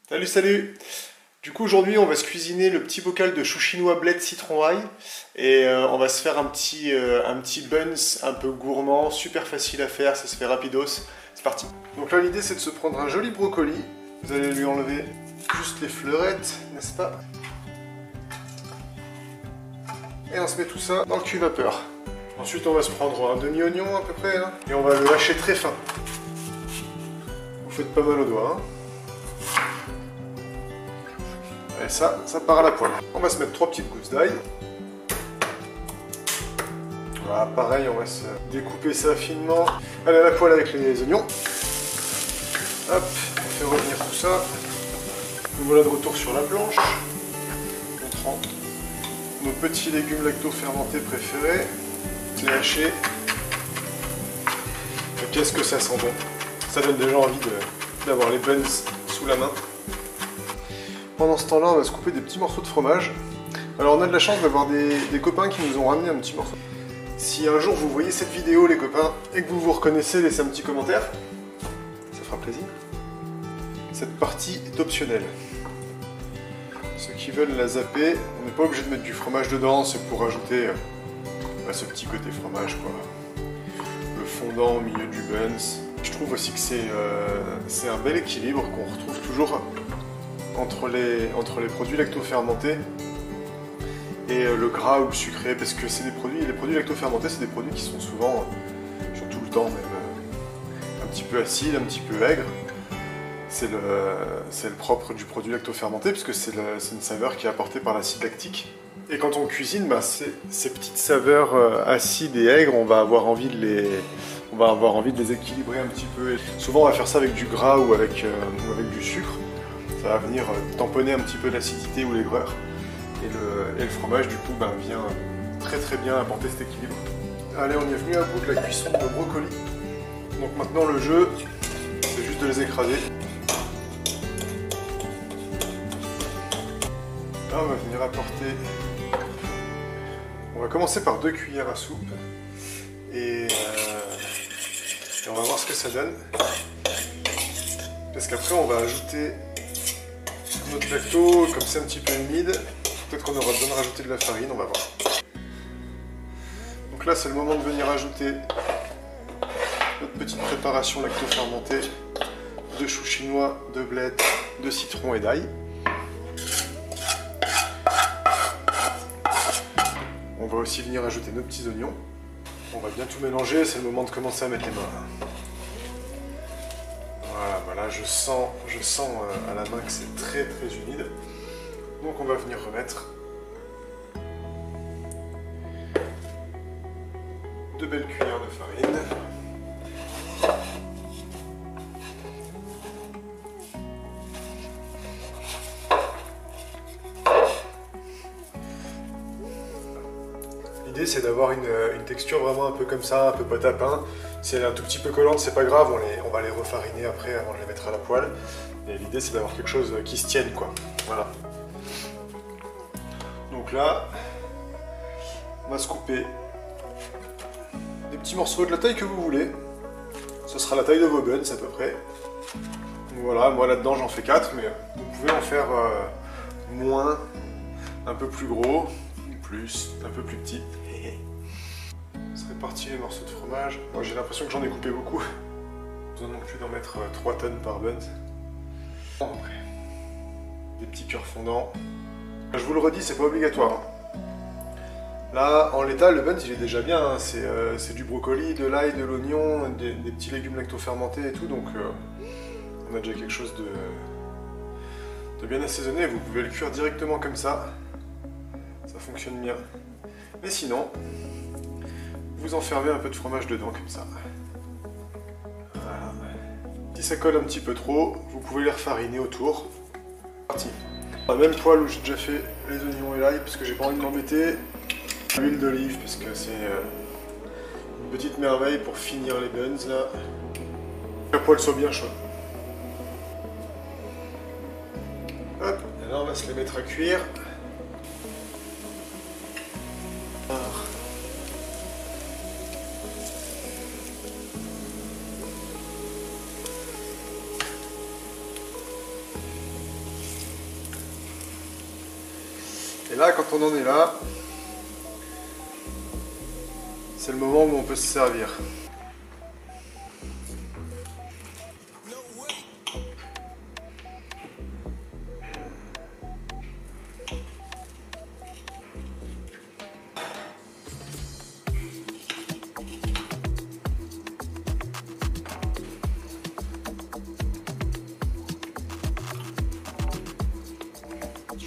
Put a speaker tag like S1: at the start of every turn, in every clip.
S1: Salut, salut! Du coup, aujourd'hui, on va se cuisiner le petit bocal de chou chinois bled citron ail et on va se faire un petit buns un peu gourmand, super facile à faire, ça se fait rapidos. C'est parti! Donc là, l'idée, c'est de se prendre un joli brocoli. Vous allez lui enlever juste les fleurettes, n'est-ce pas? Et on se met tout ça dans le cuit-vapeur. Ensuite, on va se prendre un demi-oignon à peu près, hein, et on va le hacher très fin. Vous faites pas mal aux doigts, hein. Et ça part à la poêle. On va se mettre 3 petites gousses d'ail. Voilà, pareil, on va se découper ça finement. Allez, à la poêle avec les oignons. Hop, on fait revenir tout ça. Nous voilà de retour sur la planche. On prend nos petits légumes lacto-fermentés préférés. Les hacher. Qu'est-ce que ça sent bon. Ça donne déjà envie d'avoir les buns sous la main. Pendant ce temps-là, on va se couper des petits morceaux de fromage. Alors on a de la chance d'avoir des copains qui nous ont ramené un petit morceau. Si un jour vous voyez cette vidéo les copains et que vous vous reconnaissez, laissez un petit commentaire. Ça fera plaisir. Cette partie est optionnelle. Ceux qui veulent la zapper, on n'est pas obligé de mettre du fromage dedans, c'est pour ajouter ce petit côté fromage quoi. Le fondant au milieu du buns. Je trouve aussi que c'est un bel équilibre qu'on retrouve toujours entre les produits lacto-fermentés et le gras ou le sucré, parce que les produits lacto-fermentés, c'est des produits qui sont souvent, tout le temps même, un petit peu acides, un petit peu aigres. C'est le propre du produit lacto-fermenté, parce que c'est une saveur qui est apportée par l'acide lactique. Et quand on cuisine, ces petites saveurs acides et aigres, on va avoir envie de les équilibrer un petit peu. Et souvent, on va faire ça avec du gras ou avec du sucre. Ça va venir tamponner un petit peu l'acidité ou l'aigreur. Et le fromage, du coup, vient très très bien apporter cet équilibre. Allez, on est venu à bout de la cuisson de brocoli. Donc maintenant, le jeu, c'est juste de les écraser. Là, on va venir apporter... On va commencer par 2 cuillères à soupe. Et on va voir ce que ça donne. Parce qu'après, on va ajouter notre lacto, comme c'est un petit peu humide, peut-être qu'on aura besoin de rajouter de la farine, on va voir. Donc là c'est le moment de venir ajouter notre petite préparation lacto-fermentée de chou chinois, de bled, de citron et d'ail. On va aussi venir ajouter nos petits oignons. On va bien tout mélanger, c'est le moment de commencer à mettre les mains. Voilà, je sens à la main que c'est très très humide. Donc on va venir remettre 2 belles cuillères de farine. L'idée c'est d'avoir une texture vraiment un peu comme ça, un peu pâte à pain. Si elle est un tout petit peu collante, c'est pas grave, on va les refariner après avant de les mettre à la poêle. Et l'idée c'est d'avoir quelque chose qui se tienne quoi. Voilà. Donc là, on va se couper des petits morceaux de la taille que vous voulez. Ce sera la taille de vos buns à peu près. Voilà, moi là-dedans j'en fais 4, mais vous pouvez en faire moins, un peu plus gros, plus, un peu plus petit. C'est réparti les morceaux de fromage. Moi j'ai l'impression que j'en ai coupé beaucoup. Pas besoin non plus d'en mettre 3 tonnes par buns. Après, des petits cœurs fondants. Je vous le redis, c'est pas obligatoire. Là, en l'état, le buns il est déjà bien. Hein. C'est du brocoli, de l'ail, de l'oignon, des petits légumes lacto-fermentés et tout. Donc on a déjà quelque chose de bien assaisonné. Vous pouvez le cuire directement comme ça. Ça fonctionne bien. Mais sinon, vous enfermez un peu de fromage dedans comme ça. Voilà. Si ça colle un petit peu trop, vous pouvez les refariner autour. Parti. La même poêle où j'ai déjà fait les oignons et l'ail parce que j'ai pas envie de m'embêter. L'huile d'olive parce que c'est une petite merveille pour finir les buns là. Que la poêle soit bien chaude. Hop, et là on va se les mettre à cuire. Et là, quand on en est là, c'est le moment où on peut se servir.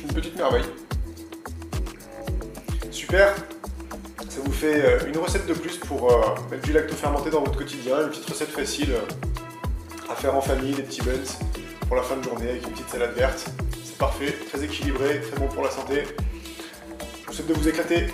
S1: Une petite merveille. Super. Ça vous fait une recette de plus pour mettre du lacto-fermenté dans votre quotidien. Une petite recette facile à faire en famille, des petits buns pour la fin de journée avec une petite salade verte. C'est parfait, très équilibré, très bon pour la santé. Je vous souhaite de vous éclater.